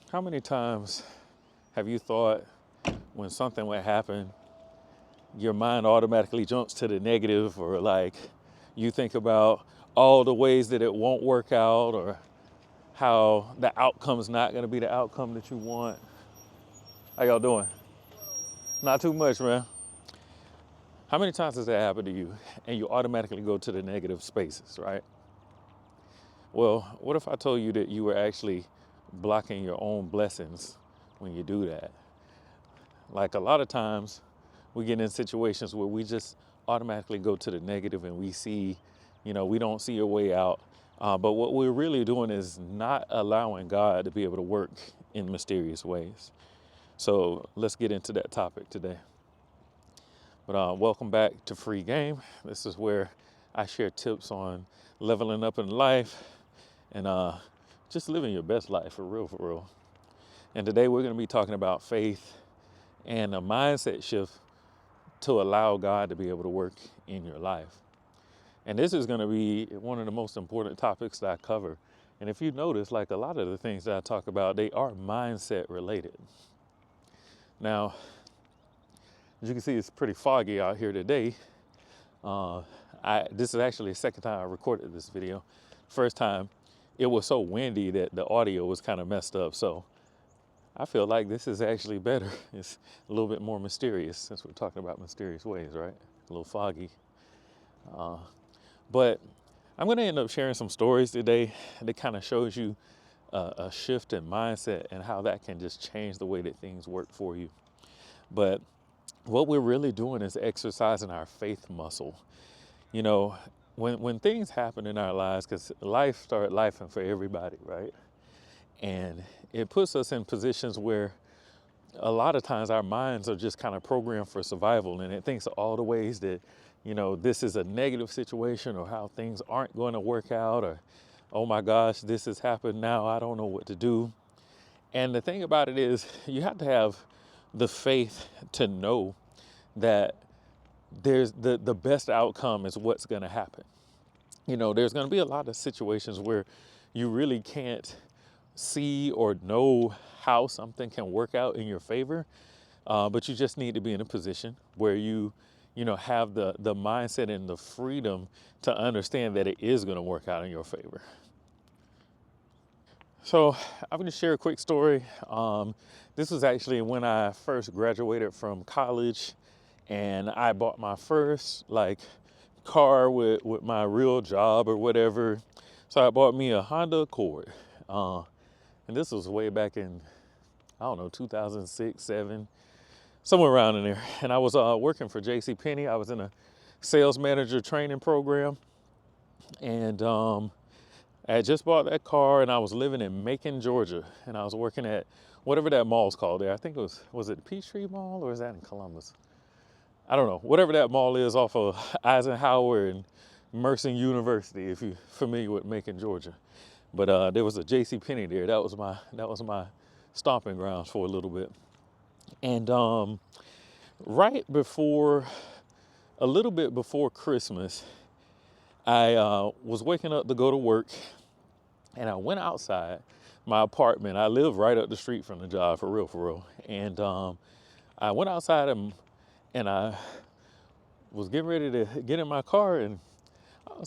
How many times have you thought when something would happen, your mind automatically jumps to the negative, or like you think about all the ways that it won't work out, or how the outcome's not going to be the outcome that you want? How y'all doing? Not too much, man. How many times has that happened to you and you automatically go to the negative spaces, right? Well, what if I told you that you were actually blocking your own blessings when you do that? Like a lot of times we get in situations where we just automatically go to the negative and we see, we don't see a way out. But what we're really doing is not allowing God to be able to work in mysterious ways. So let's get into that topic today. But welcome back to Free Game. This is where I share tips on leveling up in life and just living your best life for real, for real. And today we're going to be talking about faith and a mindset shift to allow God to be able to work in your life. And this is going to be one of the most important topics that I cover. And if you notice, like a lot of the things that I talk about, they are mindset related. Now, as you can see, it's pretty foggy out here today. This is actually the second time I recorded this video. First time, it was so windy that the audio was kind of messed up. So I feel like this is actually better. It's a little bit more mysterious since we're talking about mysterious ways, right? A little foggy. But I'm going to end up sharing some stories today that kind of shows you a shift in mindset and how that can just change the way that things work for you. But what we're really doing is exercising our faith muscle. When things happen in our lives, because life started lifing for everybody, right? And it puts us in positions where a lot of times our minds are just kind of programmed for survival, and it thinks of all the ways that, this is a negative situation, or how things aren't going to work out, or, oh my gosh, this has happened now, I don't know what to do. And the thing about it is, you have to have the faith to know that there's the best outcome is what's going to happen. There's going to be a lot of situations where you really can't see or know how something can work out in your favor, but you just need to be in a position where you have the mindset and the freedom to understand that it is going to work out in your favor. So I'm going to share a quick story. This was actually when I first graduated from college, and I bought my first car with my real job or whatever. So I bought me a Honda Accord. And this was way back in, 2006, 7, somewhere around in there. And I was working for JCPenney. I was in a sales manager training program. And I had just bought that car, and I was living in Macon, Georgia. And I was working at whatever that mall's called there. I think it was it Peachtree Mall, or is that in Columbus? I don't know. Whatever that mall is off of Eisenhower and Mercer University, if you're familiar with Macon, Georgia. But there was a JCPenney there. That was my stomping grounds for a little bit. And a little bit before Christmas, I was waking up to go to work, and I went outside my apartment. I live right up the street from the job, for real. And I went outside and I was getting ready to get in my car, and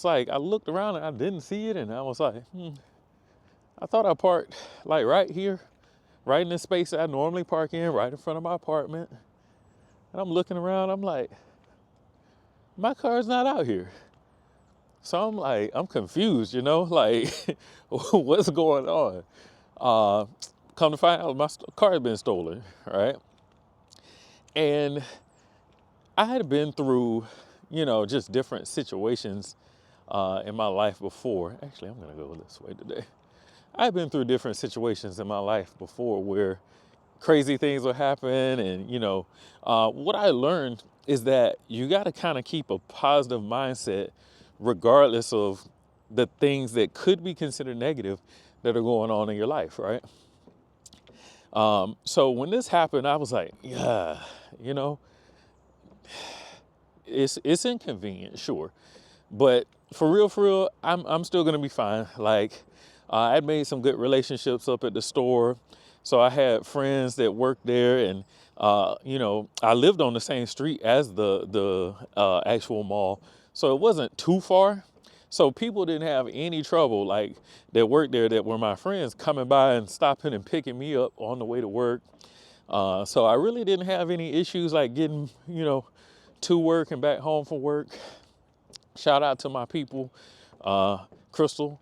I looked around and I didn't see it, and I was like, I thought I parked right here, right in this space that I normally park in, right in front of my apartment. And I'm looking around, I'm like, my car's not out here. So I'm confused, what's going on? Come to find out, my car had been stolen, right? And I had been through, just different situations in my life before. Actually, I'm gonna go this way today. I've been through different situations in my life before where crazy things will happen. And, what I learned is that you got to kind of keep a positive mindset regardless of the things that could be considered negative that are going on in your life, right? So when this happened, I was like, yeah, it's inconvenient, sure. But for real, I'm still going to be fine. I'd made some good relationships up at the store. So I had friends that worked there, and I lived on the same street as the actual mall, so it wasn't too far. So people didn't have any trouble, like that worked there, that were my friends, coming by and stopping and picking me up on the way to work. So I really didn't have any issues like getting, to work and back home from work. Shout out to my people, uh, Crystal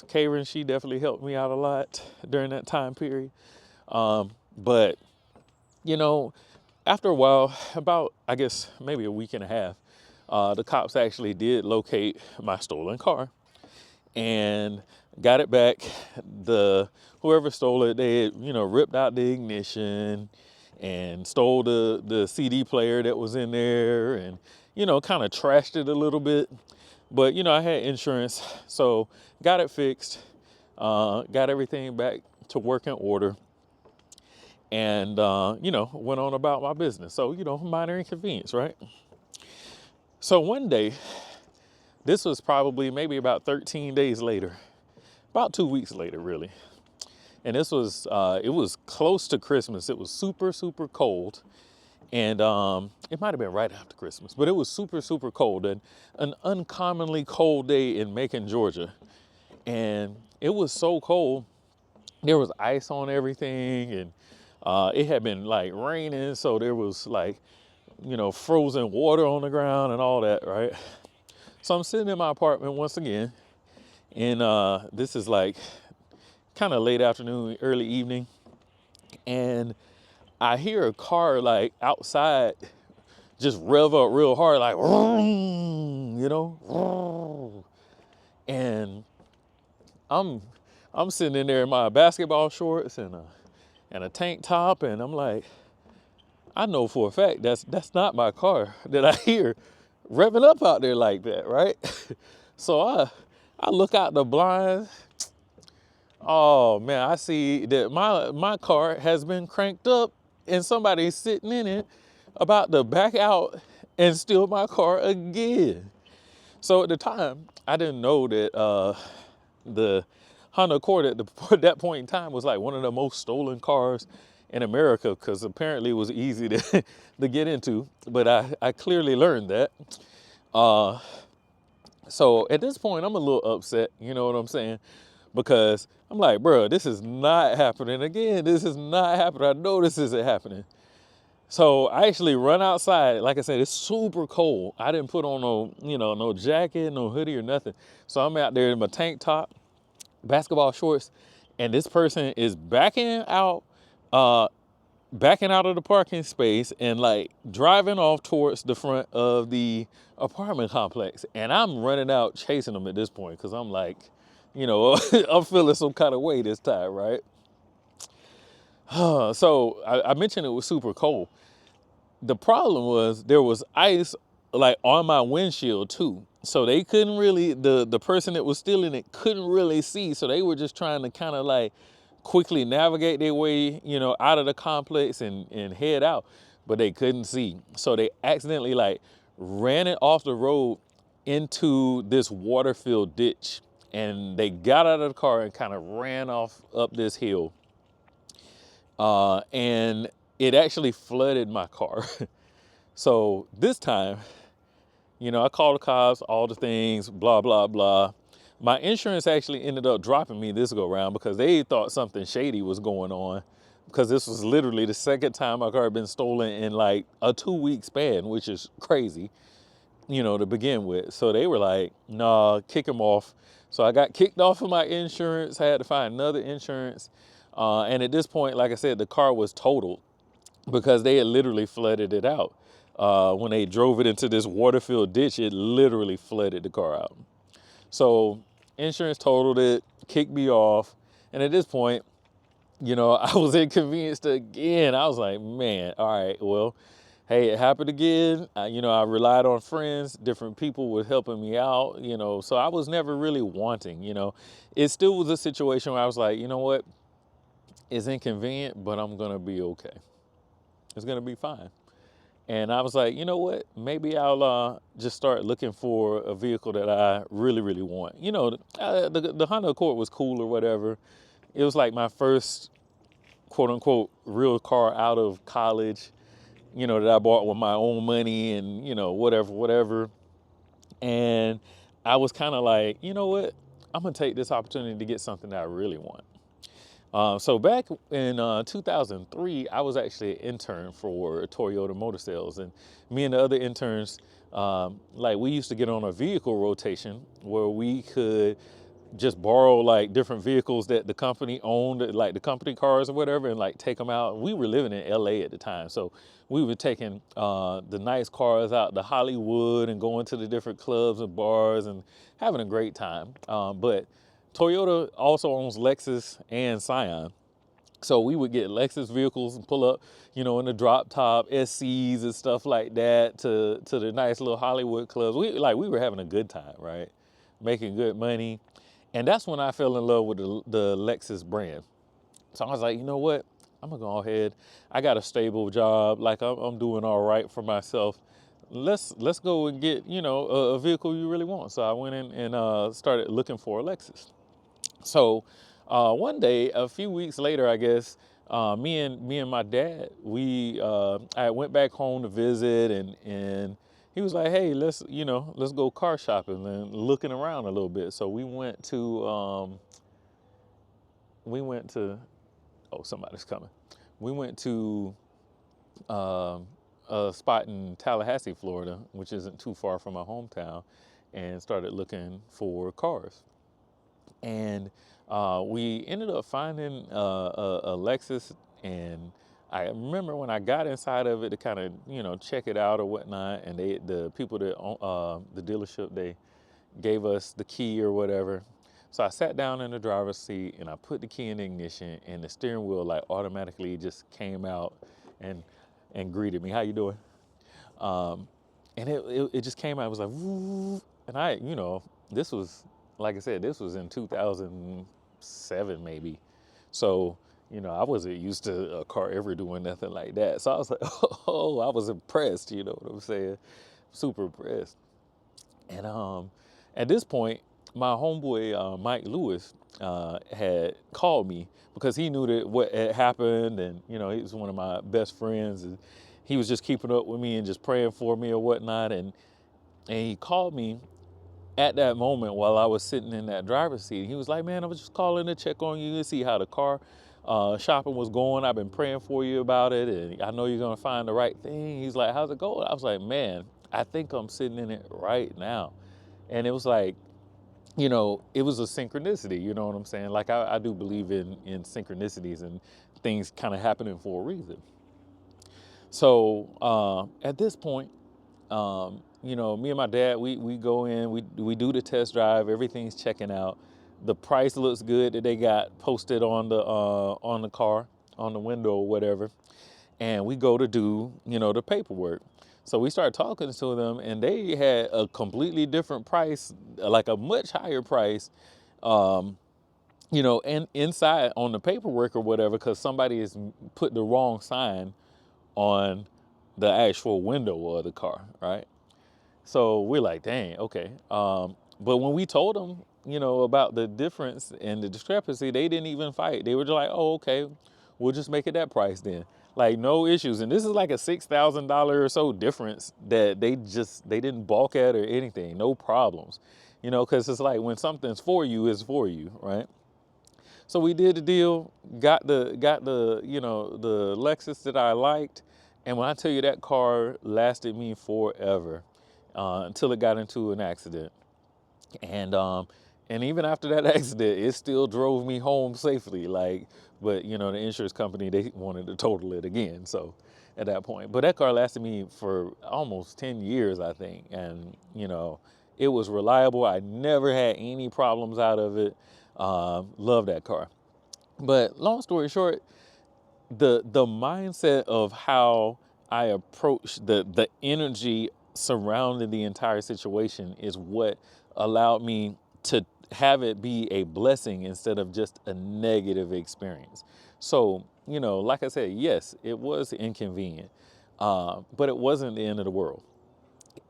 Caven. She definitely helped me out a lot during that time period. But you know, after a while, about I guess maybe a week and a half, the cops actually did locate my stolen car and got it back. The whoever stole it, they had, ripped out the ignition and stole the CD player that was in there, and kind of trashed it a little bit. But I had insurance, so got it fixed, got everything back to working order, and went on about my business. So minor inconvenience, right? So one day, this was probably maybe about 13 days later, about 2 weeks later, really. And this was, it was close to Christmas. It was super, super cold. And it might have been right after Christmas, but it was super, super cold, and an uncommonly cold day in Macon, Georgia. And it was so cold, there was ice on everything, and it had been like raining. So there was like, frozen water on the ground and all that, right? So I'm sitting in my apartment once again, and this is like kind of late afternoon, early evening, and I hear a car like outside just rev up real hard, like, and I'm sitting in there in my basketball shorts and a tank top, and I'm like, I know for a fact that's not my car that I hear revving up out there like that, right? So I look out the blinds. Oh man, I see that my car has been cranked up and somebody's sitting in it about to back out and steal my car again. So at the time, I didn't know that the Honda Accord at that point in time was like one of the most stolen cars in America, because apparently it was easy to to get into. But I clearly learned that. So at this point, I'm a little upset, you know what I'm saying? Because I'm like, bro, this is not happening again. This is not happening. I know this isn't happening. So I actually run outside. Like I said, it's super cold. I didn't put on no jacket, no hoodie or nothing. So I'm out there in my tank top, basketball shorts, and this person is backing out of the parking space and like driving off towards the front of the apartment complex. And I'm running out chasing them at this point, because I'm like, I'm feeling some kind of way this time, right? So I mentioned it was super cold. The problem was there was ice like on my windshield too. So they couldn't really, the person that was stealing it couldn't really see. So they were just trying to kind of like quickly navigate their way, out of the complex and head out, but they couldn't see. So they accidentally like ran it off the road into this water-filled ditch, and they got out of the car and kind of ran off up this hill. And it actually flooded my car. So this time, I called the cops, all the things, blah, blah, blah. My insurance actually ended up dropping me this go round, because they thought something shady was going on, because this was literally the second time my car had been stolen in like a 2-week span, which is crazy, to begin with. So they were like, nah, kick him off. So I got kicked off of my insurance. I had to find another insurance. And at this point, like I said, the car was totaled because they had literally flooded it out. When they drove it into this water-filled ditch, it literally flooded the car out. So insurance totaled it, kicked me off. And at this point, I was inconvenienced again. I was like, man, all right, well, hey, it happened again. I relied on friends, different people were helping me out, so I was never really wanting, It still was a situation where I was like, you know what? It's inconvenient, but I'm going to be okay. It's going to be fine. And I was like, you know what? Maybe I'll just start looking for a vehicle that I really, really want. The Honda Accord was cool or whatever. It was like my first quote unquote real car out of college, that I bought with my own money and, whatever. And I was kind of like, you know what? I'm going to take this opportunity to get something that I really want. So back in 2003, I was actually an intern for Toyota Motor Sales, and me and the other interns, like we used to get on a vehicle rotation where we could just borrow like different vehicles that the company owned, like the company cars or whatever, and like take them out. We were living in LA at the time, so we were taking the nice cars out to Hollywood and going to the different clubs and bars and having a great time. But Toyota also owns Lexus and Scion. So we would get Lexus vehicles and pull up, in the drop top SCs and stuff like that to the nice little Hollywood clubs. We were having a good time, right? Making good money. And that's when I fell in love with the Lexus brand. So I was like, you know what? I'm gonna go ahead. I got a stable job. Like I'm doing all right for myself. Let's go and get a vehicle you really want. So I went in and started looking for a Lexus. So one day, a few weeks later, I guess, me and my dad, I went back home to visit, and he was like, "Hey, let's go car shopping and looking around a little bit." So we went to. Oh, somebody's coming. We went to a spot in Tallahassee, Florida, which isn't too far from my hometown, and started looking for cars. And we ended up finding a Lexus, and I remember when I got inside of it to kind of check it out or whatnot, and the people that own the dealership, they gave us the key or whatever. So I sat down in the driver's seat and I put the key in the ignition, and the steering wheel like automatically just came out and greeted me. How you doing? Um, and it just came out. It was like, woo. And this was, like I said, this was in 2007 maybe. So, I wasn't used to a car ever doing nothing like that. So I was like, oh, I was impressed, you know what I'm saying? Super impressed. And at this point, my homeboy, Mike Lewis, had called me because he knew that what had happened. And, he was one of my best friends. And he was just keeping up with me and just praying for me or whatnot. And he called me at that moment while I was sitting in that driver's seat. He was like, "Man, I was just calling to check on you and see how the car shopping was going. I've been praying for you about it, and I know you're gonna find the right thing." He's like, "How's it going?" I was like, "Man, I think I'm sitting in it right now." And it was like, it was a synchronicity. You know what I'm saying? Like I do believe in synchronicities and things kind of happening for a reason. So at this point, me and my dad, we go in, we do the test drive, everything's checking out. The price looks good that they got posted on the car, on the window or whatever. And we go to do, the paperwork. So we start talking to them, and they had a completely different price, like a much higher price, um, and inside on the paperwork or whatever, because somebody has put the wrong sign on the actual window of the car, right? So we're like, dang, okay. But when we told them, about the difference and the discrepancy, they didn't even fight. They were just like, oh, okay, we'll just make it that price then. Like no issues. And this is like a $6,000 or so difference that they didn't balk at or anything. No problems, because it's like when something's for you, it's for you, right? So we did the deal, got the the Lexus that I liked, and when I tell you that car lasted me forever, until it got into an accident, and even after that accident, it still drove me home safely. But the insurance company, they wanted to total it again. So at that point, but that car lasted me for almost 10 years, I think, and it was reliable. I never had any problems out of it. Love that car. But long story short, the mindset of how I approach the energy surrounding the entire situation is what allowed me to have it be a blessing instead of just a negative experience. So, like I said, yes, it was inconvenient. But it wasn't the end of the world.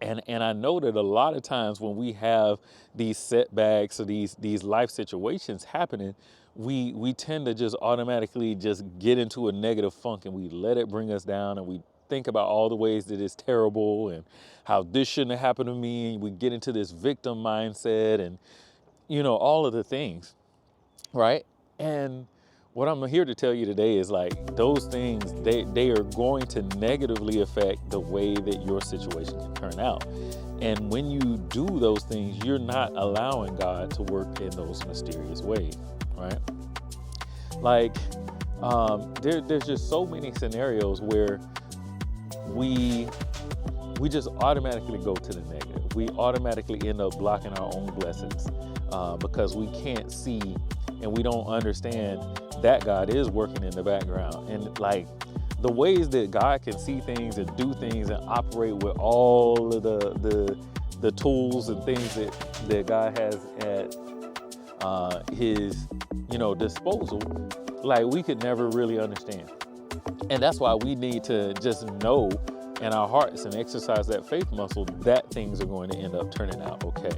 And I know that a lot of times when we have these setbacks or these life situations happening, we tend to just automatically just get into a negative funk, and we let it bring us down, and we think about all the ways that it's terrible and how this shouldn't have happened to me. And we get into this victim mindset and all of the things, right? And what I'm here to tell you today is like those things, they are going to negatively affect the way that your situation can turn out. And when you do those things, you're not allowing God to work in those mysterious ways, right? Like there's just so many scenarios where we just automatically go to the negative. We automatically end up blocking our own blessings because we can't see and we don't understand that God is working in the background. And like the ways that God can see things and do things and operate with all of the tools and things that God has at his disposal, like we could never really understand. And that's why we need to just know in our hearts and exercise that faith muscle that things are going to end up turning out okay.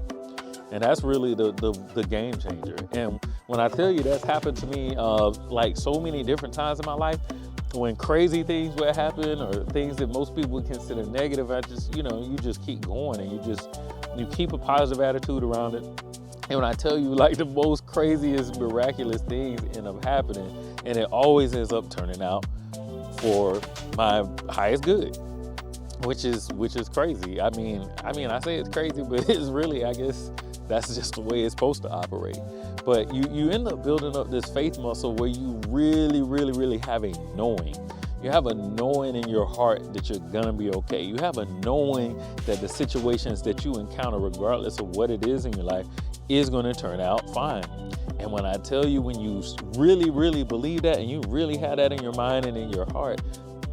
And that's really the game changer. And when I tell you that's happened to me like so many different times in my life, when crazy things would happen or things that most people would consider negative, I just, you just keep going and you keep a positive attitude around it. And when I tell you like the most craziest, miraculous things end up happening, and it always ends up turning out for my highest good, which is crazy. I mean, I say it's crazy, but it's really, I guess, that's just the way it's supposed to operate. But you end up building up this faith muscle where you really, really, really have a knowing. You have a knowing in your heart that you're gonna be okay. You have a knowing that the situations that you encounter, regardless of what it is in your life, is gonna turn out fine. And when I tell you, when you really, really believe that and you really have that in your mind and in your heart,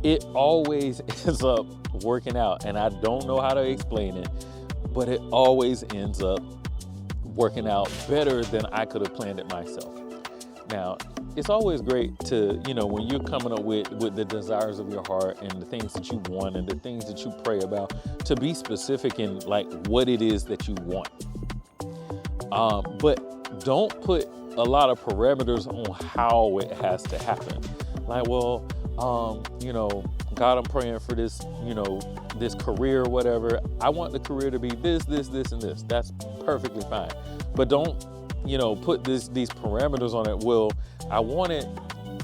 it always ends up working out. And I don't know how to explain it, but it always ends up working out better than I could have planned it myself. Now, it's always great to, when you're coming up with the desires of your heart and the things that you want and the things that you pray about, to be specific in like what it is that you want. But don't put a lot of parameters on how it has to happen. Like, well, God, I'm praying for this, this career or whatever. I want the career to be this, and this. That's perfectly fine. But don't, put these parameters on it. Well, I want it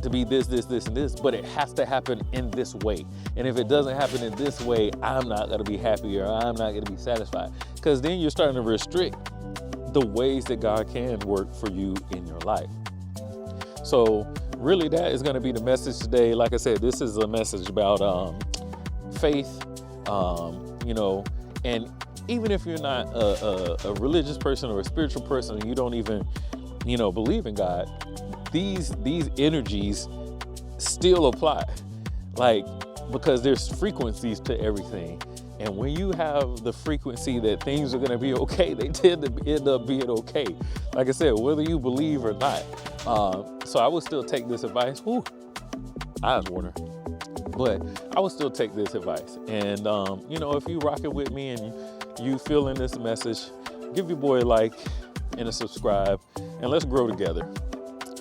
to be this, and this, but it has to happen in this way. And if it doesn't happen in this way, I'm not going to be happy or I'm not going to be satisfied. Because then you're starting to restrict the ways that God can work for you in your life. So really that is going to be the message today. Like I said, this is a message about faith, and even if you're not a religious person or a spiritual person and you don't even, believe in God, these energies still apply, like, because there's frequencies to everything. And when you have the frequency that things are going to be okay, they tend to end up being okay. Like I said, whether you believe or not. So I would still take this advice. Whew, eyes water. But I would still take this advice. And, if you rock it with me and you feeling this message, give your boy a like and a subscribe, and let's grow together.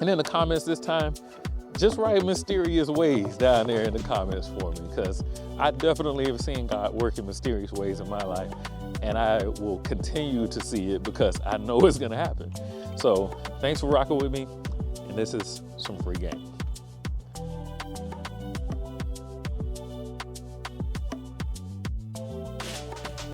And in the comments this time, just write mysterious ways down there in the comments for me, because I definitely have seen God work in mysterious ways in my life, and I will continue to see it because I know it's going to happen. So thanks for rocking with me, and this is some free game.